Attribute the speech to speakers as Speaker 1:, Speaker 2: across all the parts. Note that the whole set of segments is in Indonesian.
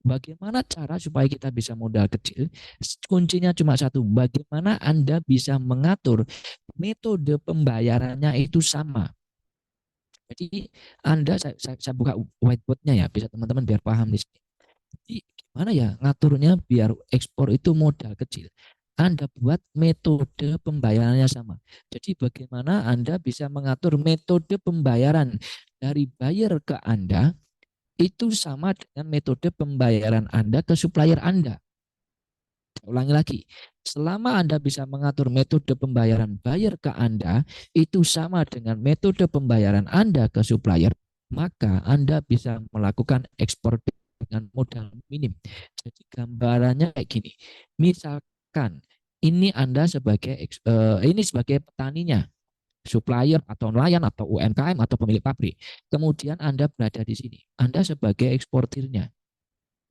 Speaker 1: Bagaimana cara supaya kita bisa modal kecil? Kuncinya cuma satu, bagaimana Anda bisa mengatur metode pembayarannya itu sama. Jadi Anda, saya buka whiteboardnya ya, bisa teman-teman biar paham di sini. Jadi gimana ya ngaturnya biar ekspor itu modal kecil? Anda buat metode pembayarannya sama. Jadi bagaimana Anda bisa mengatur metode pembayaran dari buyer ke Anda itu sama dengan metode pembayaran Anda ke supplier Anda. Saya ulangi lagi, selama Anda bisa mengatur metode pembayaran buyer ke Anda, itu sama dengan metode pembayaran Anda ke supplier, maka Anda bisa melakukan ekspor dengan modal minim. Jadi gambarannya kayak gini, misalkan ini Anda sebagai ini sebagai petaninya, supplier atau nelayan atau UMKM atau pemilik pabrik. Kemudian Anda berada di sini, Anda sebagai eksportirnya.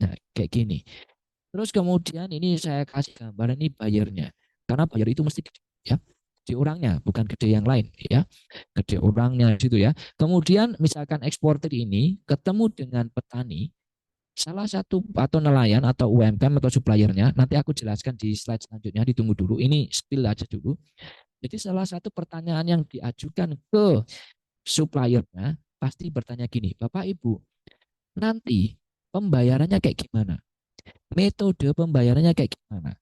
Speaker 1: Nah, kayak gini. Terus kemudian ini saya kasih gambaran ini bayarnya. Karena bayar itu mesti gede, ya. Gede orangnya, bukan gede yang lain, ya. Gede orangnya gitu ya. Kemudian misalkan eksportir ini ketemu dengan petani, salah satu atau nelayan atau UMKM atau suppliernya, nanti aku jelaskan di slide selanjutnya, ditunggu dulu. Ini spill aja dulu. Jadi salah satu pertanyaan yang diajukan ke suppliernya pasti bertanya gini, Bapak Ibu, nanti pembayarannya kayak gimana? Metode pembayarannya kayak gimana?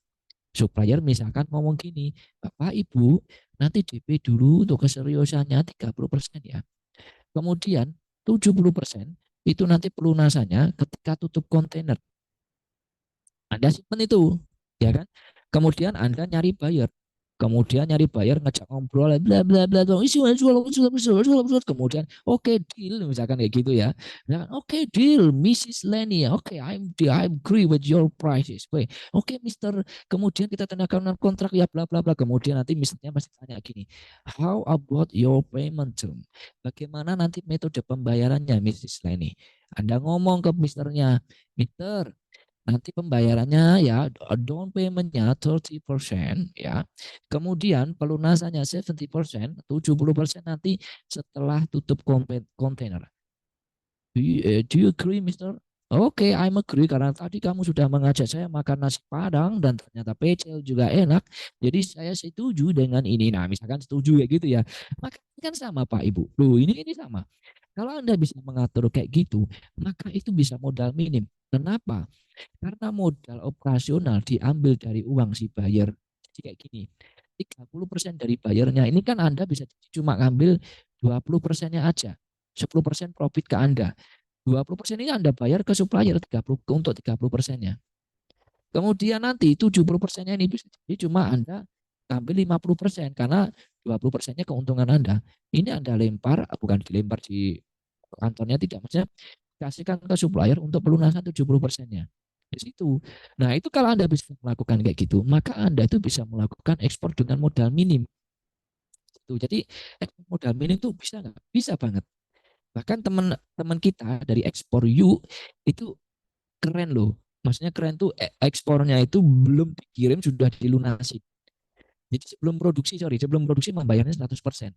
Speaker 1: Supplier misalkan ngomong gini, Bapak Ibu, nanti DP dulu untuk keseriusannya 30% ya. Kemudian 70% itu nanti pelunasannya ketika tutup kontainer. Anda simpan itu, ya kan? Kemudian Anda nyari buyer. Kemudian nyari buyer, ngajak ngobrol, bla bla bla, kemudian oke deal, misalkan kayak gitu ya. Oke deal, Mrs. Lenny, oke I agree with your prices. Oke Mister, kemudian kita tandakan kontrak ya bla bla bla. Kemudian nanti misalnya pasti tanya gini, how about your payment term? Bagaimana nanti metode pembayarannya Mrs. Lenny? Anda ngomong ke misternya, Mister, nanti pembayarannya ya down paymentnya 30% ya. Kemudian pelunasannya 70%, 70% nanti setelah tutup kontainer. Do you agree, Mister? Oke, I'm agree karena tadi kamu sudah mengajak saya makan nasi Padang dan ternyata pecel juga enak. Jadi saya setuju dengan ini. Nah, misalkan setuju ya gitu ya. Maka kan sama Pak Ibu. Loh, ini sama. Kalau Anda bisa mengatur kayak gitu, maka itu bisa modal minim. Kenapa? Karena modal operasional diambil dari uang si buyer. Jadi kayak gini, 30% dari bayarnya ini kan Anda bisa cuma ngambil 20%-nya aja. 10% profit ke Anda. 20% ini Anda bayar ke supplier 30 untuk 30%-nya. Kemudian nanti 70%-nya ini bisa jadi cuma Anda ambil 50% karena 20%-nya keuntungan Anda. Ini Anda lempar, bukan dilempar di kantornya, tidak, maksudnya kasihkan ke supplier untuk pelunasan 70%-nya. Di situ. Nah, itu kalau Anda bisa melakukan kayak gitu, maka Anda itu bisa melakukan ekspor dengan modal minim. Jadi ekspor modal minim itu bisa nggak? Bisa banget. Bahkan teman-teman kita dari ekspor U itu keren loh. Maksudnya keren tuh ekspornya itu belum dikirim sudah dilunasi. Jadi sebelum produksi membayarnya 100%.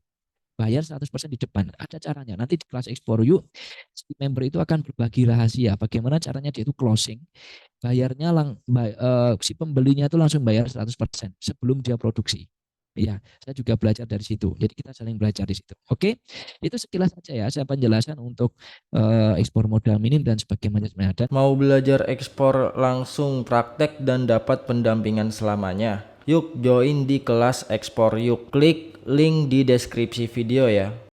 Speaker 1: Bayar 100% di depan. Ada caranya. Nanti di kelas ekspor yuk, si member itu akan berbagi rahasia. Bagaimana caranya dia itu closing. Bayarnya si pembelinya itu langsung bayar 100% sebelum dia produksi. Ya, saya juga belajar dari situ. Jadi kita saling belajar di situ. Oke, itu sekilas saja ya. Saya penjelasan untuk ekspor modal minim dan sebagainya. Dan
Speaker 2: Mau belajar ekspor langsung praktek dan dapat pendampingan selamanya? Yuk join di kelas ekspor yuk. Klik link di deskripsi video ya.